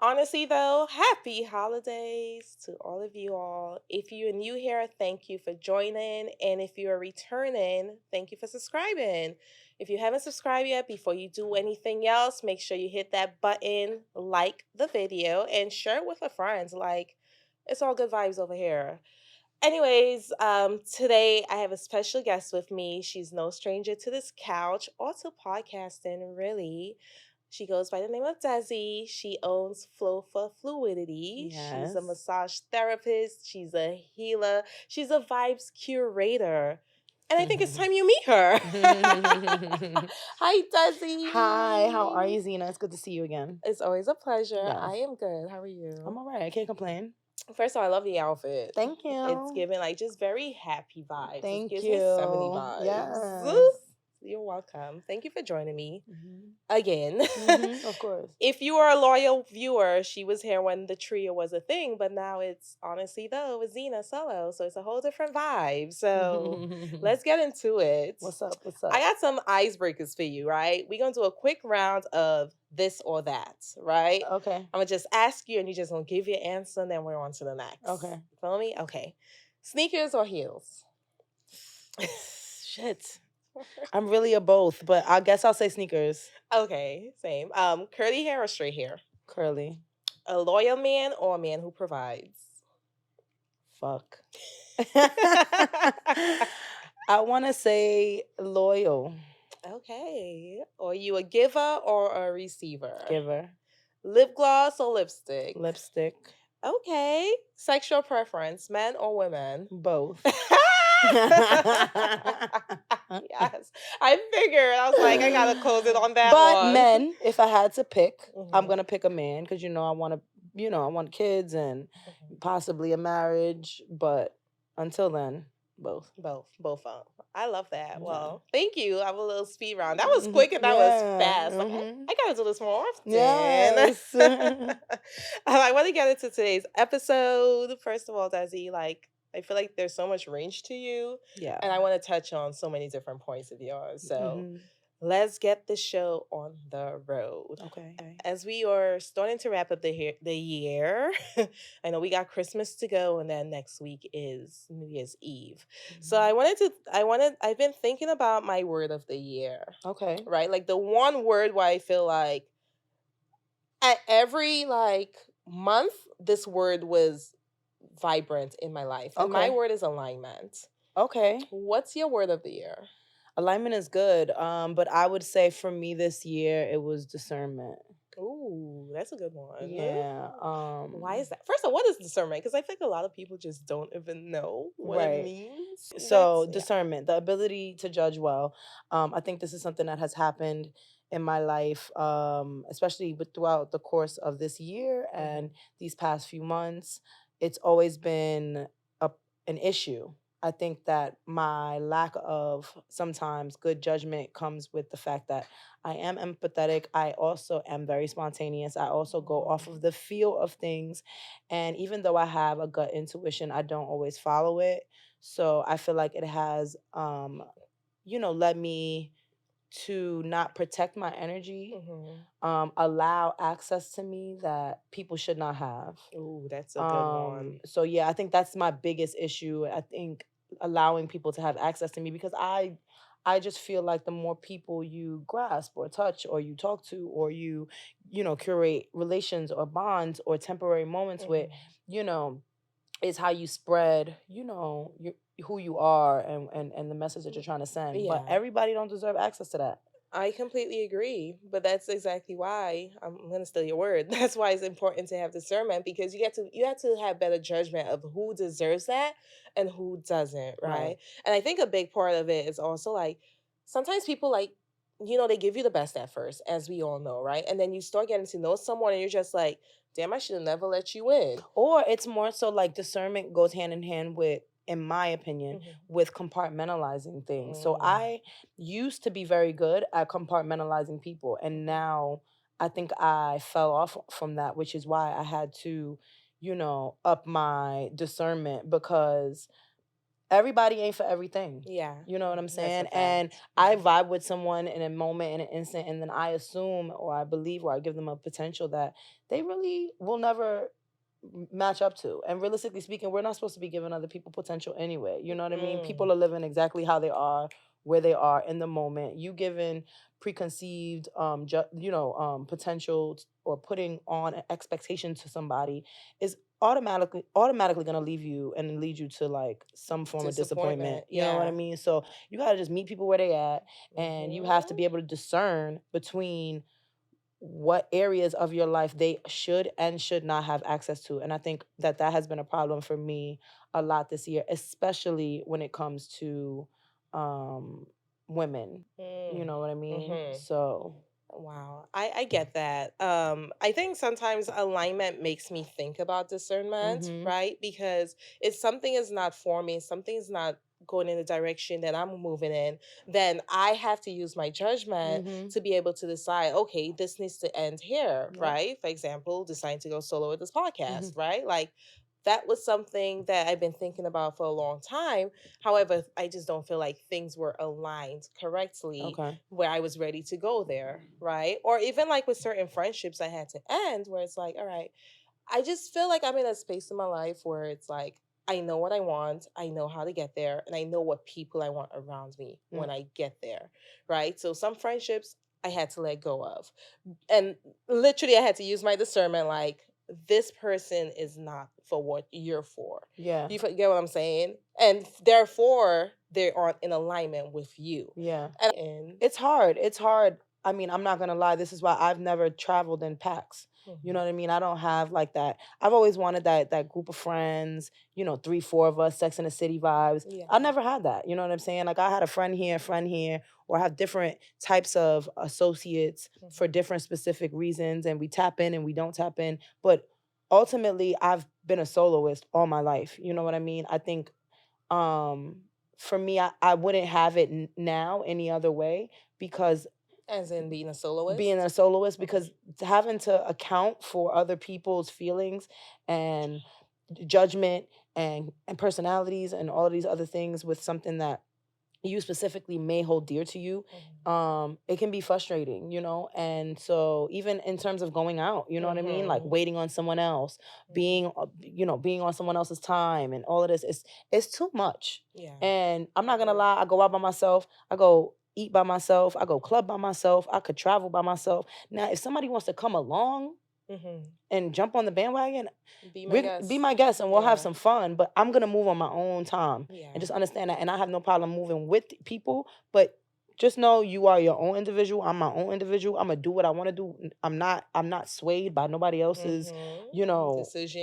Honestly, though, happy holidays to all of you all. If you're new here, thank you for joining. And if you're returning, thank you for subscribing. If you haven't subscribed yet, before you do anything else, make sure you hit that button, like the video, and share it with your friends. Like, it's all good vibes over here. Anyways, today I have a special guest with me. She's no stranger to this couch or to podcasting, really. She goes by the name of Desi. She owns Flow for Fluidity. She's a Yes. massage therapist. She's a healer. She's a vibes curator. And I think it's time you meet her. Hi, Desi. Hi, how are you, Zena? It's good to see you again. It's always a pleasure. Yes. I am good. How are I'm you? all right. I can't complain. First of all, I love the outfit. Thank you. It's giving like just very happy vibes. Thank it gives you. me 70 vibes. Yes. You're welcome. Thank you for joining me Mm-hmm. again. Of course. If you are a loyal viewer, she was here when the trio was a thing, but now it's honestly though with Zena solo, so it's a whole different vibe. So let's get into it. What's up? What's up? I got some icebreakers for you, right? We're gonna do a quick round of this or that, right? Okay. I'm gonna just ask you, and you're just gonna give your answer, and then we're on to the next. Okay. Feel me? Okay. Sneakers or heels? Shit. I'm really a both, but I guess I'll say sneakers. Okay, same. Curly hair or straight hair? Curly. A loyal man or a man who provides? Fuck. I want to say loyal. Okay. Are you a giver or a receiver? Giver. Lip gloss or lipstick? Lipstick. Okay. Sexual preference, men or women? Both. Yes. I figured. I was like, I gotta close it on that but one. men, if I had to pick, I'm Mhm. gonna pick a man because I want to, I want kids and possibly a marriage. But until then, both. Both of them. I love that. Yeah. Well, thank you. I have a little speed round. That was quick and that was fast. Like, I gotta do this more often. Yes. I want to get into today's episode. First of all, Desi, like, I feel like there's so much range to you, Yeah. and I want to touch on so many different points of yours. So Mhm. let's get the show on the road. Okay. As we are starting to wrap up the year, I know we got Christmas to go, and then next week is New Year's Eve. So I've been thinking about my word of the year, Okay. right? Like the one word where I feel like at every like month, this word was vibrant in my life. And my Okay. word is alignment. Okay. What's your word of the year? Alignment is good. But I would say for me this year it was discernment. Ooh, that's a good one. Yeah. Why is that? First of all, what is discernment? Because I think a lot of people just don't even know what it Right. means. So discernment, the ability to judge well. I think this is something that has happened in my life, especially throughout the course of this year and these past few months. It's always been an issue. I think that my lack of sometimes good judgment comes with the fact that I am empathetic. I also am very spontaneous. I also go off of the feel of things. And even though I have a gut intuition, I don't always follow it. So I feel like it has, led me to not protect my energy, allow access to me that people should not have. Ooh, that's a good one. So yeah, I think that's my biggest issue. I think allowing people to have access to me because I just feel like the more people you grasp or touch or you talk to or curate relations or bonds or temporary moments with, is how you spread, who you are and the message that you're trying to send. But Yeah. everybody don't deserve access to that. I completely agree, but that's exactly why I'm gonna steal your word. That's why it's important to have discernment because you have to have better judgment of who deserves that and who doesn't, right? Right. And I think a big part of it is also like sometimes people like they give you the best at first, as we all know, right? And then you start getting to know someone and you're just like, damn, I should have never let you in. Or it's more so like discernment goes hand in hand with, in my opinion, with compartmentalizing things. So I used to be very good at compartmentalizing people. And now I think I fell off from that, which is why I had to, up my discernment because everybody ain't for everything. Yeah. You know what I'm That's a saying? fact. And I vibe with someone in a moment, in an instant, and then I assume or I believe or I give them a potential that they really will never match up to. And realistically speaking, we're not supposed to be giving other people potential anyway. You know what I mean? People are living exactly how they are, where they are in the moment. You giving preconceived potential or putting on an expectation to somebody is automatically going to leave you and lead you to like some form of disappointment. Disappointment. You know what I Yeah. mean? So you got to just meet people where they at, and you have to be Mhm. able to discern between what areas of your life they should and should not have access to. And I think that that has been a problem for me a lot this year, especially when it comes to um women. You know what I mean? Mhm. So Wow, I get that. I think sometimes alignment makes me think about discernment, mhm. right? Because if something is not for me, something is not going in the direction that I'm moving in, then I have to use my judgment Mhm. to be able to decide, okay, this needs to end here, Yep. right? For example, deciding to go solo with this Mhm. podcast, right? Like that was something that I've been thinking about for a long time. However, I just don't feel like things were aligned correctly Okay. where I was ready to go there, right? Or even like with certain friendships I had to end where it's like, all right, I just feel like I'm in a space in my life where it's like, I know what I want, I know how to get there, and I know what people I want around me Mm. when I get there, right? So some friendships I had to let go of. And literally, I had to use my discernment like, this person is not for what you're for. Yeah. Get what I'm saying? And therefore, they aren't in alignment with you. Yeah. And It's hard. It's hard. I mean, I'm not gonna lie. This is why I've never traveled in packs. You know what I mean? I don't have like that. I've always wanted that group of friends. You know, 3, 4 of us, Sex in the City vibes. yeah. I never had that. You know what I'm saying? Like I had a friend here, or I have different types of associates for different specific reasons, and we tap in and we don't tap in. But ultimately, I've been a soloist all my life. You know what I mean? I think um for me, I wouldn't have it now any other way, because As in being a soloist? being a soloist, Okay. because having to account for other people's feelings and judgment and personalities and all of these other things with something that you specifically may hold dear to you, it can be frustrating, and so even in terms of going out, you know what I mean, like waiting on someone else, being on someone else's time and all of this, it's too much. Yeah. And I'm not gonna lie, I go out by myself, I go eat by myself, I go club by myself, I could travel by myself. Now if somebody wants to come along and jump on the bandwagon, Be my be guest. my guest and we'll have Yeah. some fun, but I'm gonna move on my own time. Yeah. And just understand that. And I have no problem moving with people, but just know you are your own individual. I'm my own individual. I'm gonna do what I want to do. I'm not swayed by nobody else's,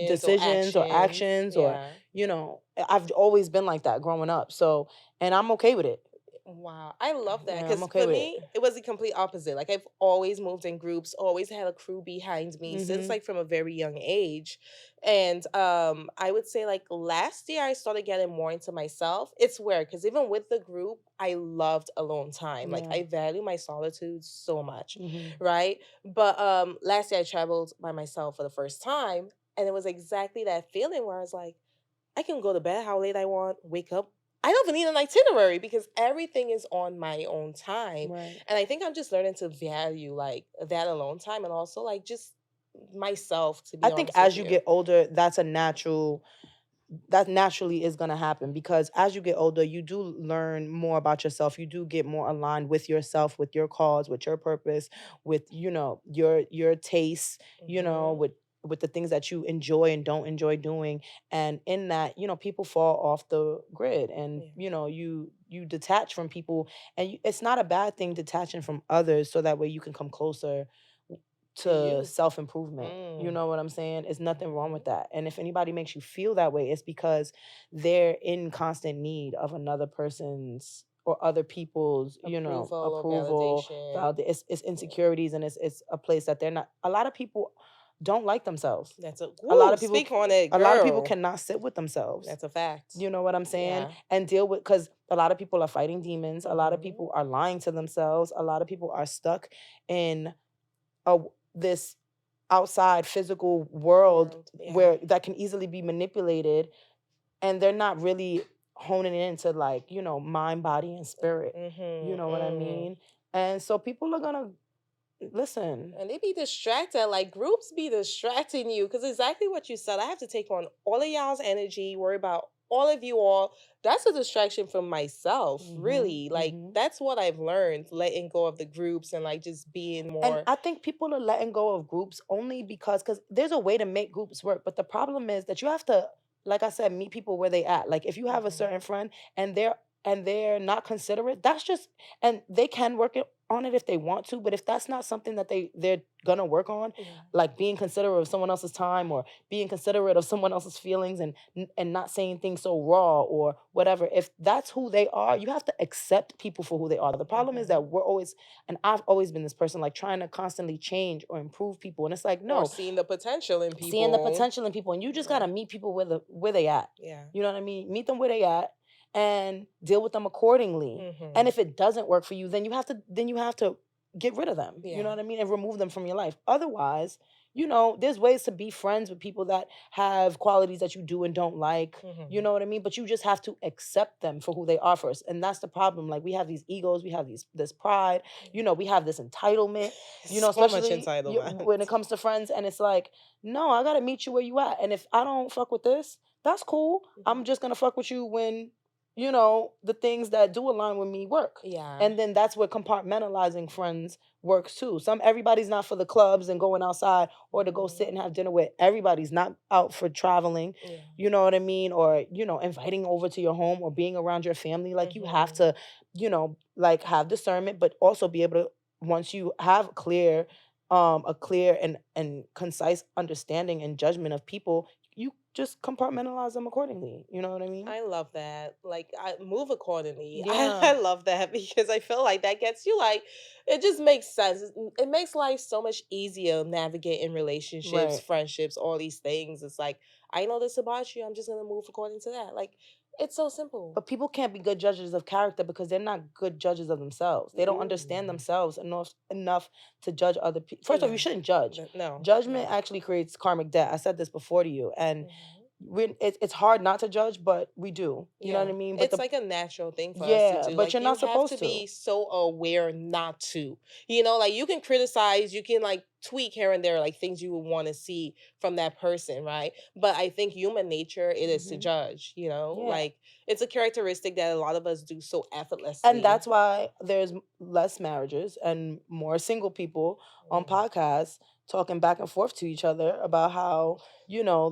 decisions or actions, or Yeah. I've always been like that growing up. So, and I'm okay with it. Wow, I love that Yeah, I'm because okay for with it. me, it was the complete opposite. Like I've always moved in groups, always had a crew behind me since Mhm. like from a very young age. And I would say like last year I started getting more into myself. It's weird because even with the group, I loved alone time. Like Yeah. I value my solitude so much, Mhm. right? But last year I traveled by myself for the first time, and it was exactly that feeling where I was like, I can go to bed how late I want, wake up. I don't even need an itinerary because everything is on my own time. Right. And I think I'm just learning to value like that alone time and also like just myself, to I be think honest with as you you. get older, that naturally is going to happen, because as you get older you do learn more about yourself, you do get more aligned with yourself, with your cause, with your purpose, with your tastes, with the things that you enjoy and don't enjoy doing. And in that, people fall off the grid, and Yeah. you detach from people, and it's not a bad thing detaching from others, so that way you can come closer To to you. self-improvement. You know what I'm saying? There's nothing wrong with that. And if anybody makes you feel that way, it's because they're in constant need of another person's or other people's, Approval or approval, validation. it's insecurities, and it's a place that they're not. A lot of people don't like themselves. That's a A lot woo, of people speak on it, a lot of people girl. cannot sit with themselves. That's a fact. You know what I'm saying? Yeah. And deal with, because a lot of people are fighting demons. A lot of Mhm. people are lying to themselves. A lot of people are stuck in this outside physical world Yeah. where that can easily be manipulated, and they're not really honing it into like, mind, body, and spirit. You know what I mean? And so people are gonna listen. And they be distracted. Like groups be distracting you because exactly what you said. I have to take on all of y'all's energy, worry about all of you all. That's a distraction from myself, really. Like that's what I've learned, letting go of the groups and like just being And more. I think people are letting go of groups only because there's a way to make groups work. But the problem is that you have to, like I said, meet people where they at. Like if you have a certain friend and they're not considerate, that's just, and they can work on it if they want to. But if that's not something that they're gonna work on, like being considerate of someone else's time or being considerate of someone else's feelings and not saying things so raw or whatever, if that's who they are, you have to accept people for who they are. The problem is that we're always, and I've always been this person, like trying to constantly change or improve people. And it's like, Or no, seeing the potential in people. seeing the potential in people. And you just gotta meet people where they at. Yeah. You know what I mean? Meet them where they at and deal with them accordingly. And if it doesn't work for you, then you have to get rid of them. You know what I mean? And remove them from your life. Otherwise, there's ways to be friends with people that have qualities that you do and don't like. You know what I mean? But you just have to accept them for who they are first. And that's the problem. Like we have these egos, we have this pride, we have this entitlement, So much especially entitlement. when it comes to friends. And it's like, no, I gotta meet you where you at. And if I don't fuck with this, that's cool. I'm just gonna fuck with you when the things that do align with me work. Yeah. And then that's where compartmentalizing friends works too. Everybody's not for the clubs and going outside or to go sit and have dinner with. Everybody's not out for traveling. Yeah. You know what I mean? Or, inviting over to your home or being around your family. Like you have to, like have discernment, but also be able to, once you have a clear and concise understanding and judgment of people, you just compartmentalize them accordingly. You know what I mean? I love that. Like, I move accordingly. Yeah. I love that because I feel like that gets you like, it just makes sense. It makes life so much easier navigating relationships, Right. friendships, all these things. It's like, I know this about you. I'm just going to move according to that. Like, it's so simple. But people can't be good judges of character because they're not good judges of themselves. They don't understand themselves enough to judge other people. First of all, you shouldn't judge. No. Judgment actually creates karmic debt. I said this before to you. And it's hard not to judge, but we do. You know what I mean? But it's like a natural thing for us to do. but Like, you're not supposed have to be so aware not to. Like you can criticize, you can like tweak here and there, like things you would want to see from that person, right? But I think human nature it is to judge. Like it's a characteristic that a lot of us do so effortlessly. And that's why there's less marriages and more single people on podcasts talking back and forth to each other about how,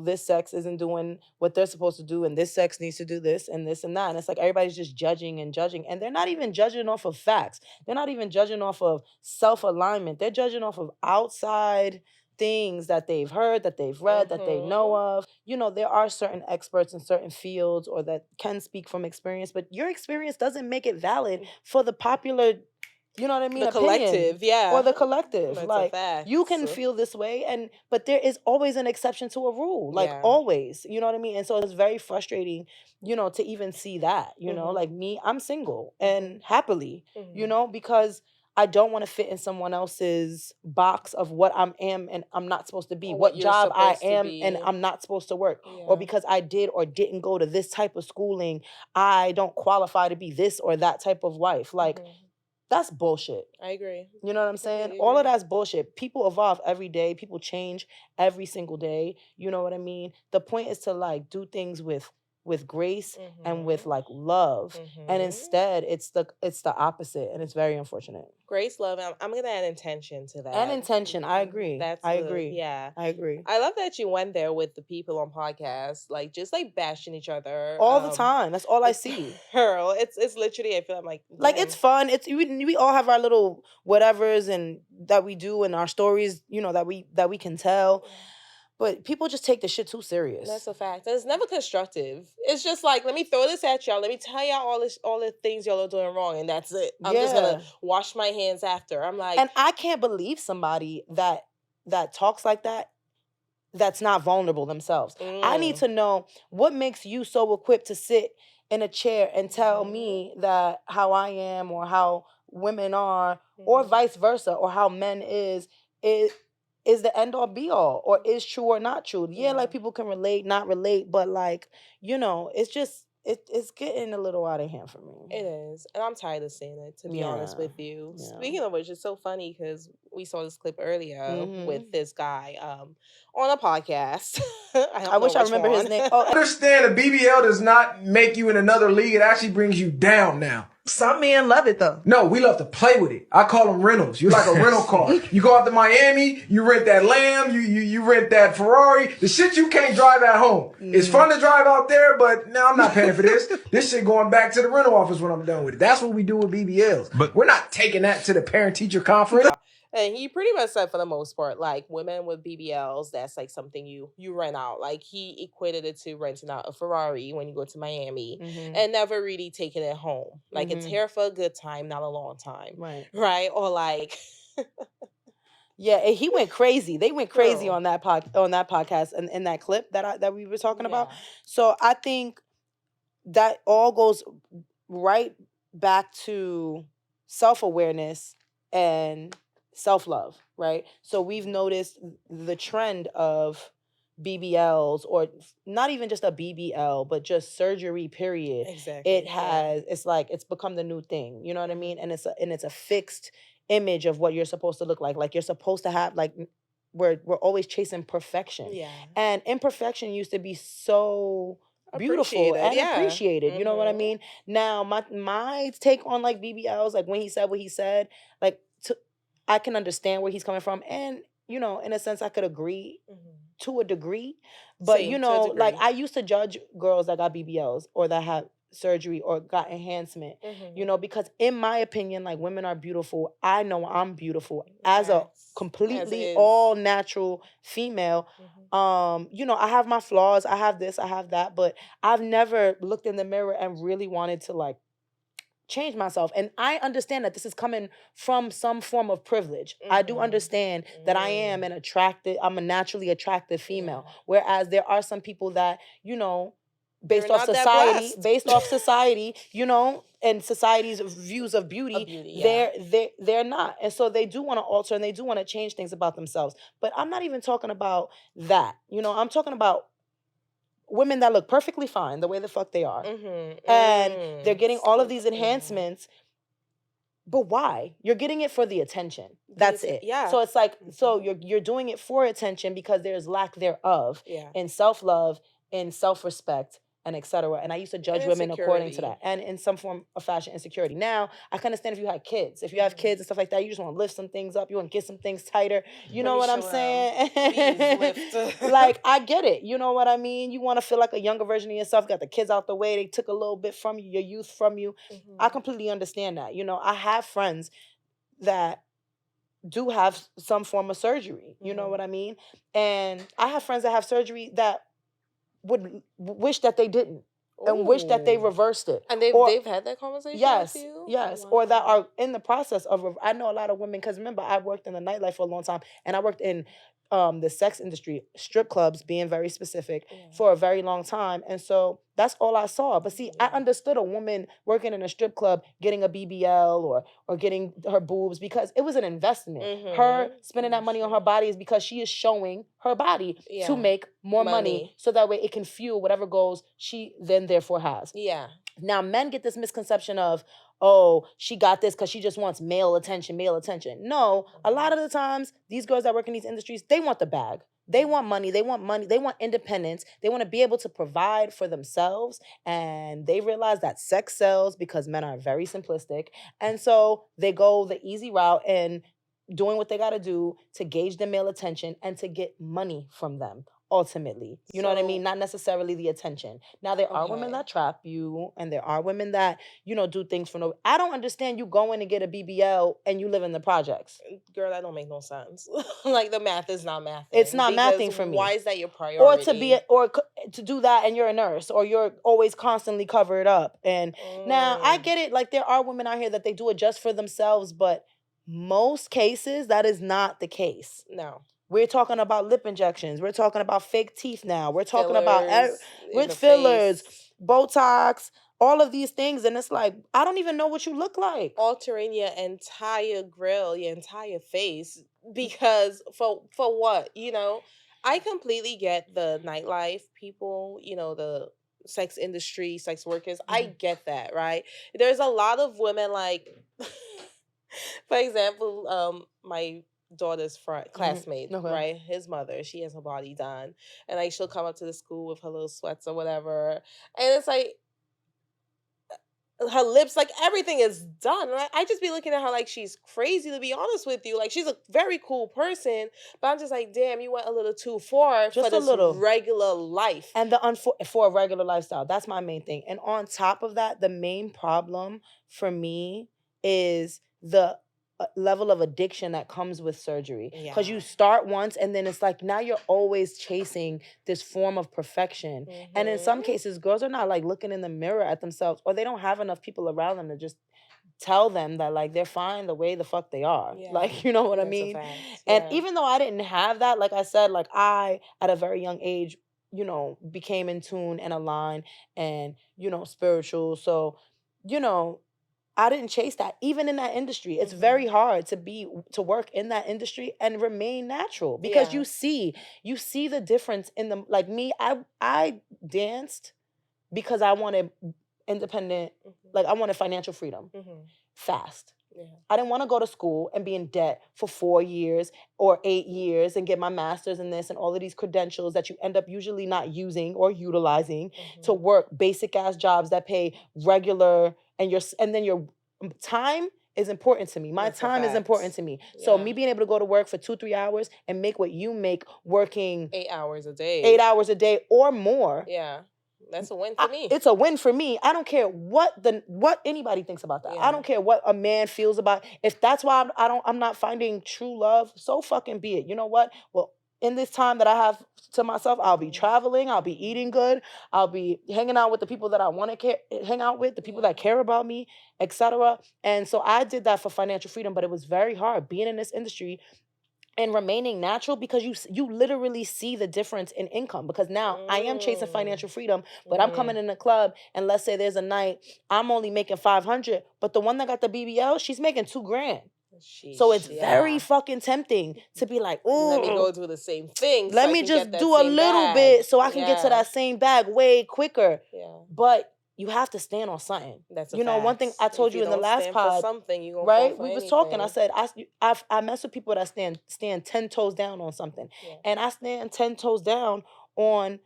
this sex isn't doing what they're supposed to do and this sex needs to do this and this and that. And it's like everybody's just judging and judging. And they're not even judging off of facts. They're not even judging off of self-alignment. They're judging off of outside things that they've heard, that they've read, that they know of. There are certain experts in certain fields or that can speak from experience, but your experience doesn't make it valid for the popular, you know what I mean? The opinion, collective, yeah. or the collective. That's a like fact. you can feel this way, but there is always an exception to a rule. Like always, you know what I mean? And so it's very frustrating, to even see that. Like me, I'm single and happily, because I don't want to fit in someone else's box of what I am and I'm not supposed to be, Or what you're job I supposed to am be. and I'm not supposed to work, or because I did or didn't go to this type of schooling, I don't qualify to be this or that type of wife. Like that's bullshit. I agree. You know what I'm saying? Completely All of agree. that's bullshit. People evolve every day. People change every single day. You know what I mean? The point is to like do things with grace and with like love. And instead it's the opposite, and it's very unfortunate. Grace, love, I'm gonna add intention to that. And intention, I agree. That's I agree. Yeah. I agree. I love that you went there with the people on podcasts, like just like bashing each other All the time. That's all I see. Girl, it's literally, I feel like it's fun. It's we all have our little whatevers and that we do and our stories, that we can tell. But people just take the shit too serious. That's a fact. And it's never constructive. It's just like, let me throw this at y'all. Let me tell y'all all the things y'all are doing wrong, and that's it. I'm just gonna wash my hands after. I'm like, and I can't believe somebody that talks like that, that's not vulnerable themselves. I need to know what makes you so equipped to sit in a chair and tell me that how I am or how women are, or vice versa, or how men is the end all be all, or is true or not true. Yeah, like people can relate, not relate, but like, it's just it's getting a little out of hand for me. It is, and I'm tired of seeing it, to be honest Yeah. with you. Yeah. Speaking of which, it's so funny because we saw this clip earlier Mhm. with this guy on a podcast. I don't I know wish I which remember his one. name. Oh, Understand a BBL does not make you in another league. It actually brings you down now. Some men love it though. No, we love to play with it. I call them rentals. You're like a rental car. You go out to Miami, you rent that Lamb, you rent that Ferrari. The shit you can't drive at home. It's fun to drive out there, but no, I'm not paying for this. This shit going back to the rental office when I'm done with it. That's what we do with BBLs. But we're not taking that to the parent-teacher conference. And he pretty much said, for the most part, like, women with BBLs, that's like something you rent out. Like, he equated it to renting out a Ferrari when you go to Miami, and never really taking it home. Like, it's here for a good time, not a long time, right? Or like, yeah, and he went crazy. They went crazy Girl. on that podcast and in that clip that we were talking about. So I think that all goes right back to self-awareness and self-love, right? So we've noticed the trend of BBLs, or not even just a BBL, but just surgery period. Exactly. It's like it's become the new thing. You know what I mean? And it's a fixed image of what you're supposed to look like. Like, you're supposed to have, like, we're always chasing perfection. Yeah. And imperfection used to be so beautiful Appreciated, and yeah. appreciated. You know what I mean? Now my take on, like, BBLs, like, when he said what he said, like, I can understand where he's coming from, and, you know, in a sense, I could agree to a degree. But Same, you to a know, like, degree. I used to judge girls that got BBLs or that had surgery or got enhancement, you know, because in my opinion, like, women are beautiful. I know I'm beautiful as a Yes, as completely is. all natural female. You know, I have my flaws, I have this, I have that, but I've never looked in the mirror and really wanted to, like, change myself. And I understand that this is coming from some form of privilege. I do understand that I am I'm a naturally attractive female. Whereas there are some people that, you know, based They're off not that society, you know, and society's views of beauty, they're not. And so they do want to alter and they do want to change things about themselves. But I'm not even talking about that. You know, I'm talking about women that look perfectly fine the way the fuck they are. And they're getting all of these enhancements. But why? You're getting it for the attention. That's it. Yeah. So it's like, so you're doing it for attention because there's lack thereof in self-love, in self-respect, and etc. And I used to judge women according to that, and in some form of fashion insecurity. Now I can understand if you had kids. If you have kids and stuff like that, you just want to lift some things up. You want to get some things tighter. You know what I'm saying? Please lift. Like, I get it. You know what I mean? You want to feel like a younger version of yourself. Got the kids out the way. They took a little bit from you, your youth from you. I completely understand that. You know, I have friends that do have some form of surgery. You know what I mean? And I have friends that have surgery that would wish that they didn't. And wish that they reversed it. And they've had that conversation with you? Yes. Wow. Or that are in the process of, I know a lot of women, because remember, I worked in the nightlife for a long time, and I worked in the sex industry, strip clubs, being very specific, for a very long time. And so that's all I saw. But see, I understood a woman working in a strip club getting a BBL or getting her boobs, because it was an investment. Her spending that money on her body is because she is showing her body to make more money, so that way it can fuel whatever goals she then therefore has. Yeah. Now, men get this misconception of, oh, she got this because she just wants male attention, male attention. No, a lot of the times, these girls that work in these industries, they want the bag. They want money. They want money. They want independence. They want to be able to provide for themselves. And they realize that sex sells because men are very simplistic. And so they go the easy route and doing what they got to do to gauge the male attention and to get money from them. Ultimately, you know what I mean? Not necessarily the attention. Now, there are women that trap you, and there are women that, you know, do things for no. I don't understand you going to get a BBL and you live in the projects. Girl, that don't make no sense. Like, the math is not mathing. It's not mathing for me. Why is that your priority? Or to do that and you're a nurse, or you're always constantly covered up. And now I get it. Like, there are women out here that they do it just for themselves, but most cases that is not the case. No. We're talking about lip injections. We're talking about fake teeth now. We're talking about with fillers, Botox, all of these things. And it's like, I don't even know what you look like. Altering your entire grill, your entire face, because for what? You know, I completely get the nightlife people, you know, the sex industry, sex workers. I get that, right? There's a lot of women like, for example, my daughter's classmate, Okay. right? His mother, she has her body done, and like she'll come up to the school with her little sweats or whatever, and it's like her lips, like everything is done. And I just be looking at her like she's crazy, to be honest with you. Like she's a very cool person, but I'm just like, damn, you went a little too far Just for a this little. regular life. And for a regular lifestyle, that's my main thing. And on top of that, the main problem for me is the level of addiction that comes with surgery. Because you Yeah. start once and then it's like now you're always chasing this form of perfection. And in some Mhm. cases, girls are not like looking in the mirror at themselves, or they don't have enough people around them to just tell them that like they're fine the way the fuck they are. Yeah. Like, you know what I That's a mean? fact. And Yeah. even though I didn't have that, like I said, like I at a very young age, you know, became in tune and aligned and, you know, spiritual. So, you know, I didn't chase that. Even in that industry, it's very hard to work in that industry and remain natural because Yeah. you see the difference in the, like me, I danced because I wanted independent, like I wanted financial freedom fast. Yeah. I didn't want to go to school and be in debt for 4 years or 8 years and get my master's in this and all of these credentials that you end up usually not using or utilizing to work basic ass jobs that pay regular, and then your time is important to me. My That's a time is fact. important to me. So Yeah. me being able to go to work for 2-3 hours and make what you make working 8 hours a day. 8 hours a day or more. Yeah. That's a win for me. It's a win for me. I don't care what anybody thinks about that. Yeah. I don't care what a man feels about. If that's why I'm not finding true love, so fucking be it. You know what? Well, in this time that I have to myself, I'll be traveling, I'll be eating good, I'll be hanging out with the people that I want to hang out with, the people that care about me, etc. And so I did that for financial freedom, but it was very hard being in this industry and remaining natural because you literally see the difference in income. Because now I am chasing financial freedom, but I'm coming in the club and let's say there's a night I'm only making 500, but the one that got the BBL, she's making $2,000. So it's very fucking tempting to be like, oh, let me go do the same thing. let me just do a little bit so I can get to that same bag way quicker. Yeah. But you have to stand on something. That's a you know, one thing I told you in the last pod, something, you gonna right? fall for We was anything. talking. I said I mess with people that stand 10 toes down on something, and I stand 10 toes down on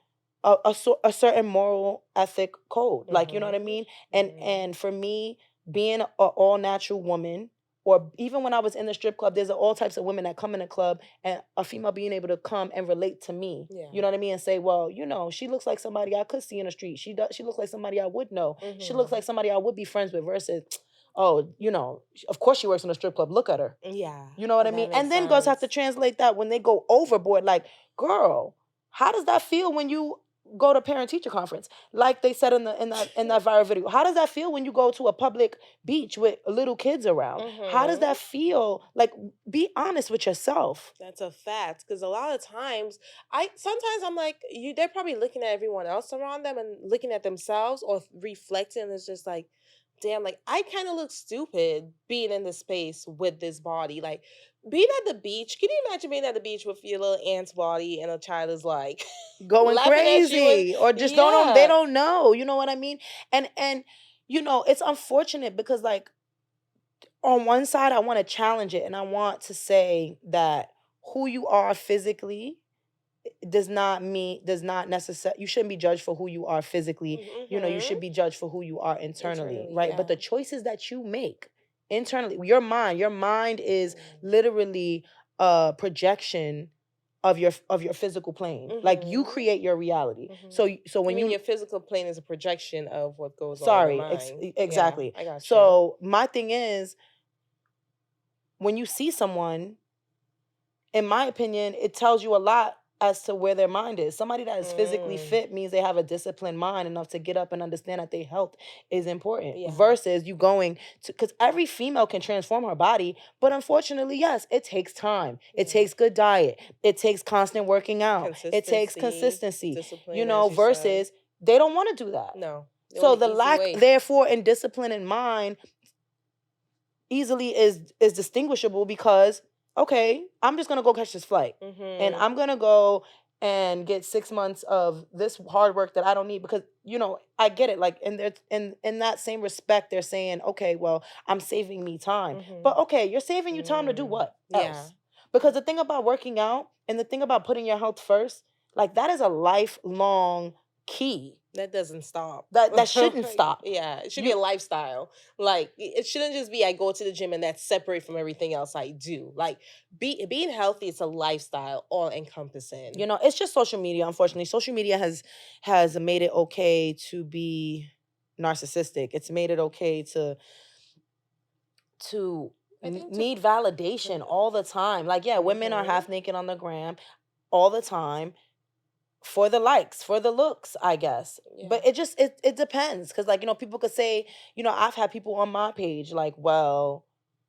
a certain moral ethic code. Like, you know what I mean? And for me, being an all natural woman, or even when I was in the strip club, there's all types of women that come in the club, and a female being able to come and relate to me. You know what I mean? And say, well, you know, she looks like somebody I could see in the street. She looks like somebody I would know. She looks like somebody I would be friends with versus, oh, you know, of course she works in a strip club. Look at her. Yeah. You know what I mean? And then girls have to translate that when they go overboard. Like, girl, how does that feel when you go to parent teacher conference? Like they said in that viral video. How does that feel when you go to a public beach with little kids around? How does that feel? Like, be honest with yourself. That's a fact. Because a lot of times, sometimes I'm like, they're probably looking at everyone else around them and looking at themselves or reflecting. And it's just like, damn, like I kind of look stupid being in this space with this body. Like being at the beach. Can you imagine being at the beach with your little aunt's body and a child is like going laughing at you crazy, or just they Yeah. don't know. You know what I mean? And you know, it's unfortunate because like on one side I want to challenge it and I want to say that who you are physically does not necessarily, you shouldn't be judged for who you are physically. You know, you should be judged for who you are internally, right? But the choices that you make internally, your mind is literally a projection of your physical plane. Like you create your reality. So when I mean, your physical plane is a projection of what goes on in sorry, your mind. exactly. Yeah, I got you. So my thing is, when you see someone, in my opinion, it tells you a lot as to where their mind is. Somebody that is physically fit means they have a disciplined mind enough to get up and understand that their health is important. Versus you going to, because every female can transform her body, but unfortunately, yes, it takes time. It takes good diet. It takes constant working out. It takes consistency. Discipline, you know, versus they don't want to do that. No. So the lack, therefore, in discipline in mind easily is distinguishable because, okay, I'm just gonna go catch this flight, and I'm gonna go and get 6 months of this hard work that I don't need because I get it. Like in that same respect, they're saying, okay, well, I'm saving me time. But okay, you're saving you time to do what else? Because the thing about working out and the thing about putting your health first, like that is a lifelong key. That doesn't stop. That shouldn't stop. Yeah, it should be a lifestyle. Like it shouldn't just be I go to the gym and that's separate from everything else I do. Like being healthy is a lifestyle, all encompassing. It's just social media. Unfortunately, social media has made it okay to be narcissistic. It's made it okay to need validation all the time. Like, yeah, women are half naked on the gram all the time. For the likes, for the looks, I guess. Yeah. But it depends. Because, like, people could say, I've had people on my page like, well,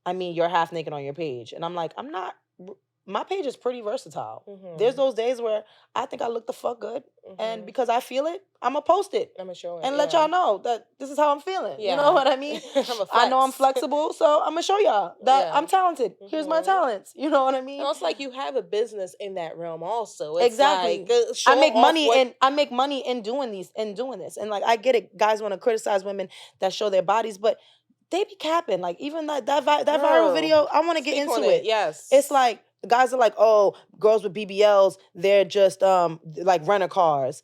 I mean, you're half naked on your page. And I'm like, I'm not. My page is pretty versatile. There's those days where I think I look the fuck good. And because I feel it, I'm going to post it. I'm going to show it. And let y'all know that this is how I'm feeling. Yeah. You know what I mean? I know I'm flexible, so I'm going to show y'all that I'm talented. Here's my talents. You know what I mean? And it's like you have a business in that realm also. It's exactly. Like, I make money in doing this. And like, I get it. Guys want to criticize women that show their bodies, but they be capping. Like, even that viral video, I want to get into it. Yes. It's like, the guys are like, oh, girls with BBLs, they're just like renter cars.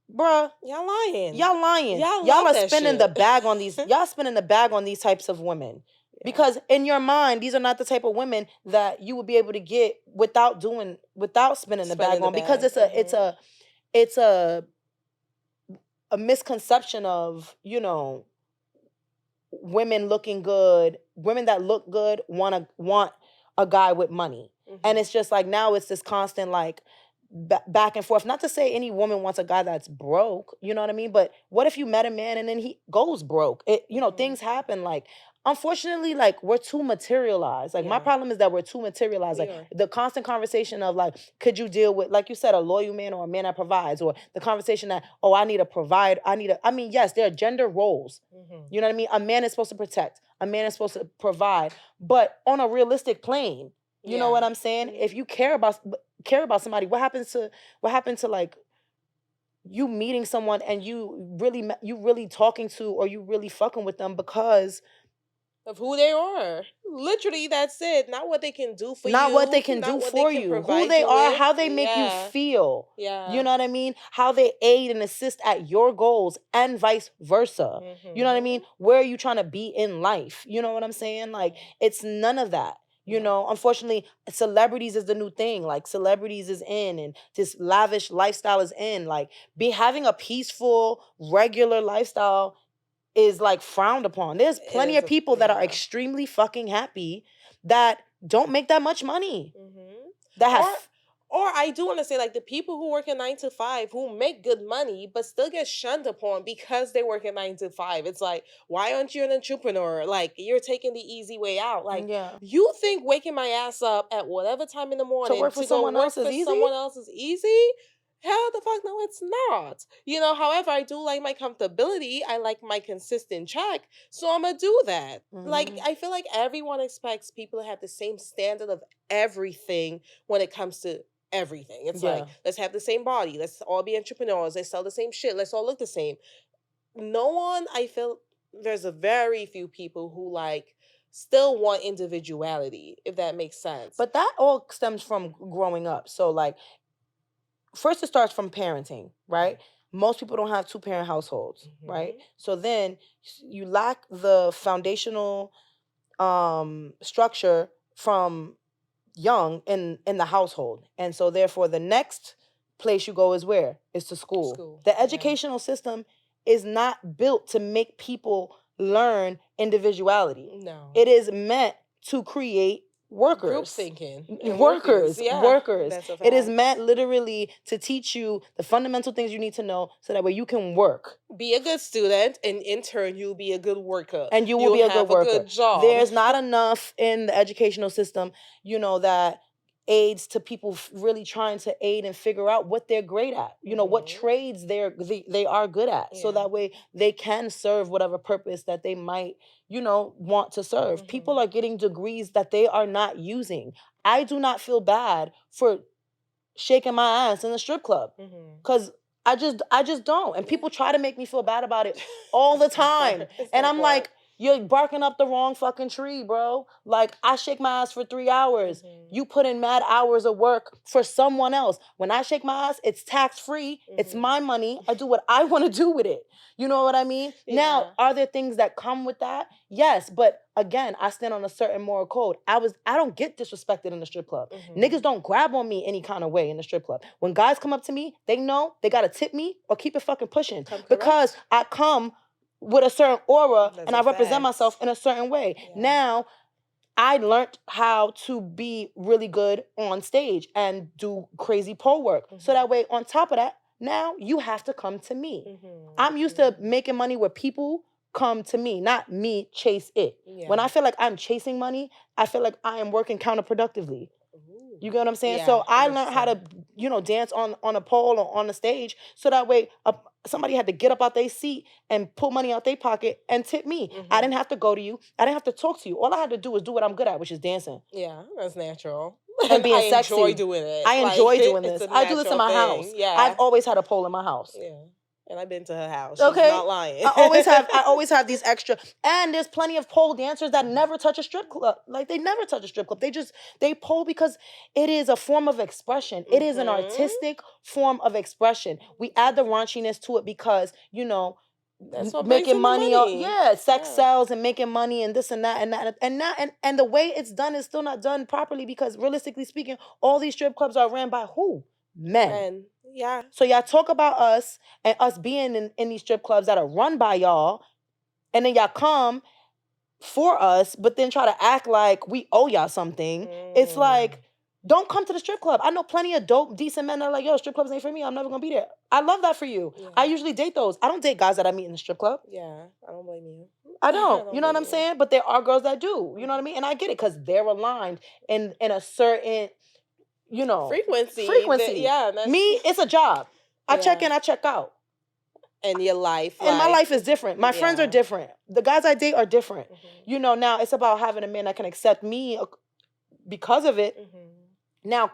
Bruh. Y'all lying. Y'all are spending the bag on these. Y'all spending the bag on these types of women. Yeah. Because in your mind, these are not the type of women that you would be able to get without spending the bag on. Because it's a misconception of, women looking good, women that look good want a guy with money. And it's just like, now it's this constant like back and forth. Not to say any woman wants a guy that's broke, you know what I mean? But what if you met a man and then he goes broke? Things happen. Like, unfortunately, like, we're too materialized. Like, my problem is that we're too materialized. Like, the constant conversation of like, could you deal with, like you said, a loyal man or a man that provides? Or the conversation that, oh, I need to provide. I mean, yes, there are gender roles. You know what I mean? A man is supposed to protect. A man is supposed to provide. But on a realistic plane, you know what I'm saying? If you care about somebody, what happened to like you meeting someone and you really talking to, or you really fucking with them because of who they are? Literally, that's it. Not what they can do for you. Not what they can do for you. Who they are, how they make you feel. Yeah. You know what I mean? How they aid and assist at your goals and vice versa. You know what I mean? Where are you trying to be in life? You know what I'm saying? Like, it's none of that. Unfortunately, celebrities is the new thing. Like, celebrities is in, and this lavish lifestyle is in. Like, having a peaceful, regular lifestyle is like frowned upon. There's plenty of people that are extremely fucking happy that don't make that much money. That have. Or I do want to say, like, the people who work a 9 to 5 who make good money but still get shunned upon because they work a 9 to 5. It's like, why aren't you an entrepreneur? Like, you're taking the easy way out. Like, you think waking my ass up at whatever time in the morning to work for someone else is easy? Hell the fuck no, it's not. However, I do like my comfortability. I like my consistent check. So I'm going to do that. Like, I feel like everyone expects people to have the same standard of everything when it comes to everything. It's like, let's have the same body. Let's all be entrepreneurs. Let's sell the same shit. Let's all look the same. I feel there's a very few people who like still want individuality, if that makes sense. But that all stems from growing up. So like, first it starts from parenting, right? Most people don't have 2-parent households, right? So then you lack the foundational structure from young in the household. And so therefore the next place you go is where? Is to school. The educational system is not built to make people learn individuality. No. It is meant to create workers. Group thinking. Workers. It is meant literally to teach you the fundamental things you need to know so that way you can work. Be a good student, and in turn, you'll be a good worker. And you will be a good worker. A good job. There's not enough in the educational system, that aids to people really trying to aid and figure out what they're great at, what trades they are good at. So that way they can serve whatever purpose that they might, want to serve. People are getting degrees that they are not using. I do not feel bad for shaking my ass in the strip club. Because I just don't. And people try to make me feel bad about it all the time. And I'm like, you're barking up the wrong fucking tree, bro. Like, I shake my ass for 3 hours. You put in mad hours of work for someone else. When I shake my ass, it's tax-free. It's my money. I do what I want to do with it. You know what I mean? Yeah. Now, are there things that come with that? Yes, but again, I stand on a certain moral code. I don't get disrespected in the strip club. Niggas don't grab on me any kind of way in the strip club. When guys come up to me, they know they gotta tip me or keep it fucking pushing. Because I come with a certain aura and I represent myself in a certain way. Yeah. Now, I learned how to be really good on stage and do crazy pole work. So that way, on top of that, now you have to come to me. I'm used to making money where people come to me, not me chase it. Yeah. When I feel like I'm chasing money, I feel like I am working counterproductively. You get what I'm saying? Yeah, so I learned how to, dance on a pole or on the stage. So that way, somebody had to get up out their seat and pull money out their pocket and tip me. I didn't have to go to you. I didn't have to talk to you. All I had to do was do what I'm good at, which is dancing. Yeah, that's natural. And being sexy. I enjoy doing it. I enjoy doing this. I do this in my house. Yeah. I've always had a pole in my house. Yeah. And I've been to her house. Okay. She's not lying. I always have these extra. And there's plenty of pole dancers that never touch a strip club. Like, they never touch a strip club. They pole because it is a form of expression. It is an artistic form of expression. We add the raunchiness to it because, that's what making money. Sex sells and making money and this and that and the way it's done is still not done properly because realistically speaking, all these strip clubs are ran by who? Men. Yeah. So y'all talk about us and us being in these strip clubs that are run by y'all, and then y'all come for us, but then try to act like we owe y'all something. It's like, don't come to the strip club. I know plenty of dope, decent men that are like, yo, strip clubs ain't for me. I'm never gonna be there. I love that for you. Yeah. I usually date those. I don't date guys that I meet in the strip club. Yeah, I don't blame you. I don't. You know what I'm saying? But there are girls that do. You know what I mean? And I get it because they're aligned in a certain, frequency. Me, it's a job. I check in, I check out. And your life. And my life is different. My friends are different. The guys I date are different. Now it's about having a man that can accept me because of it. Now,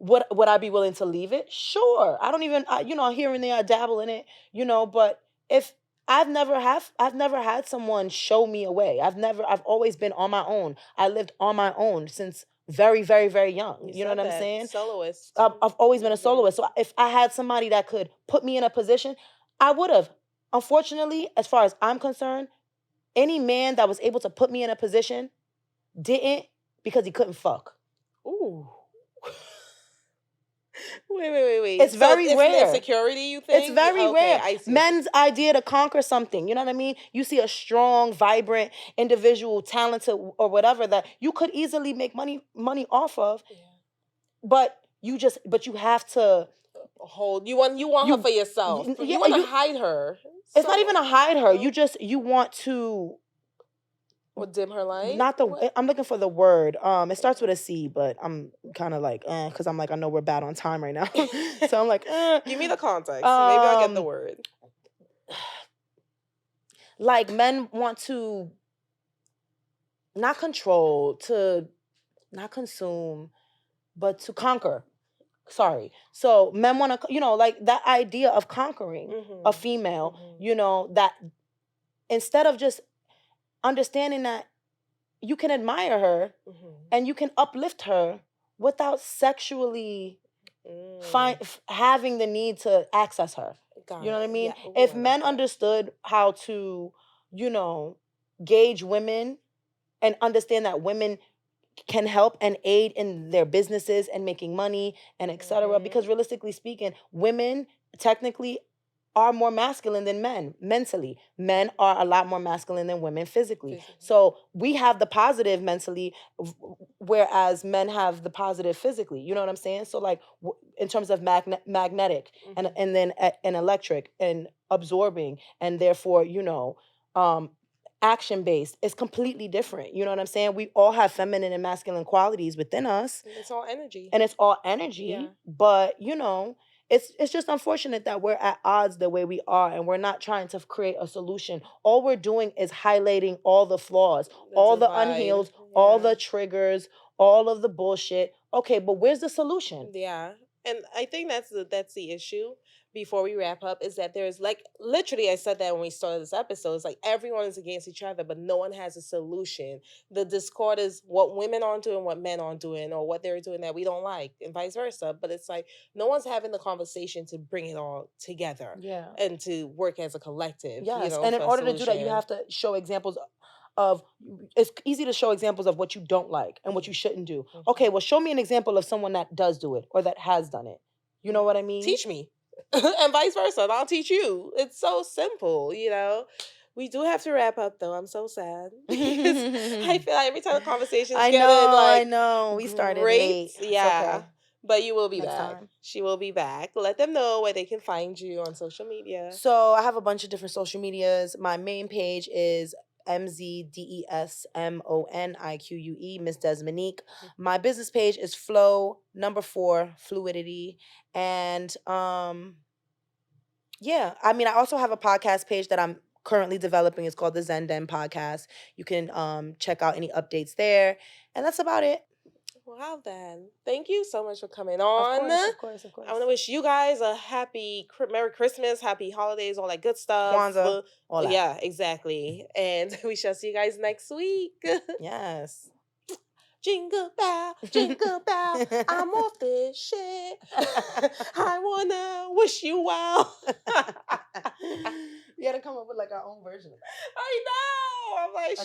would I be willing to leave it? Sure. I don't even, here and there I dabble in it, but if I've never had someone show me a way. I've always been on my own. I lived on my own since very, very, very young. You know what I'm saying? Soloist. I've always been a soloist. So if I had somebody that could put me in a position, I would have. Unfortunately, as far as I'm concerned, any man that was able to put me in a position didn't because he couldn't fuck. Ooh. Wait. It's very rare. Insecurity, you think? It's very rare. Men's idea to conquer something. You know what I mean? You see a strong, vibrant individual, talented or whatever that you could easily make money off of. Yeah. But you have to hold. You want her for yourself. You want to hide her. It's not even a hide her. You want to. Or dim her light? I'm looking for the word. It starts with a C, but I'm kind of like, because I'm like, I know we're bad on time right now. So I'm like, Give me the context. Maybe I'll get the word. Like, men want to not control, to not consume, but to conquer. Sorry. So men want to, like that idea of conquering a female, that instead of just understanding that you can admire her and you can uplift her without sexually having the need to access her. You know what I mean? Yeah. If men understood how to, gauge women and understand that women can help and aid in their businesses and making money and etc. Because realistically speaking, women technically are more masculine than men mentally. Men are a lot more masculine than women physically. So we have the positive mentally, whereas men have the positive physically. You know what I'm saying? So like in terms of magnetic and then and electric and absorbing and therefore, action-based, it's completely different. You know what I'm saying? We all have feminine and masculine qualities within us. It's all energy. And it's all energy. Yeah. But, it's just unfortunate that we're at odds the way we are and we're not trying to create a solution. All we're doing is highlighting all the flaws, all the unhealed, all the triggers, all of the bullshit. Okay, but where's the solution? Yeah. And I think that's the issue. Before we wrap up, is that there's like literally I said that when we started this episode. It's like everyone is against each other, but no one has a solution. The discord is what women aren't doing, what men aren't doing, or what they're doing that we don't like, and vice versa. But it's like no one's having the conversation to bring it all together Yeah. and to work as a collective. Yes. And in for a order to do that, you solution. have to show examples of it's easy to show examples of what you don't like and what you shouldn't do. Okay, well, show me an example of someone that does do it or that has done it. You know what I mean? Teach me. And vice versa. And I'll teach you. It's so simple. We do have to wrap up though. I'm so sad. Because I feel like every time the conversation's I getting know, like we started great. late. It's Yeah. okay. But you will be Next back. time. She will be back. Let them know where they can find you on social media. So I have a bunch of different social medias. My main page is MZDESMONIQUE, Miss Desmonique. My business page is Flow4 Fluidity. And yeah, I mean I also have a podcast page that I'm currently developing. It's called the Zen Den Podcast. You can check out any updates there. And that's about it. Wow, then. Thank you so much for coming Of on. course. I want to wish you guys a happy Merry Christmas, happy holidays, all that good stuff. Kwanzaa, all that. Yeah, exactly. And we shall see you guys next week. Yes. Jingle bell, I'm off this shit. I wanna wish you well. We had to come up with like our own version of that. I know. I'm like,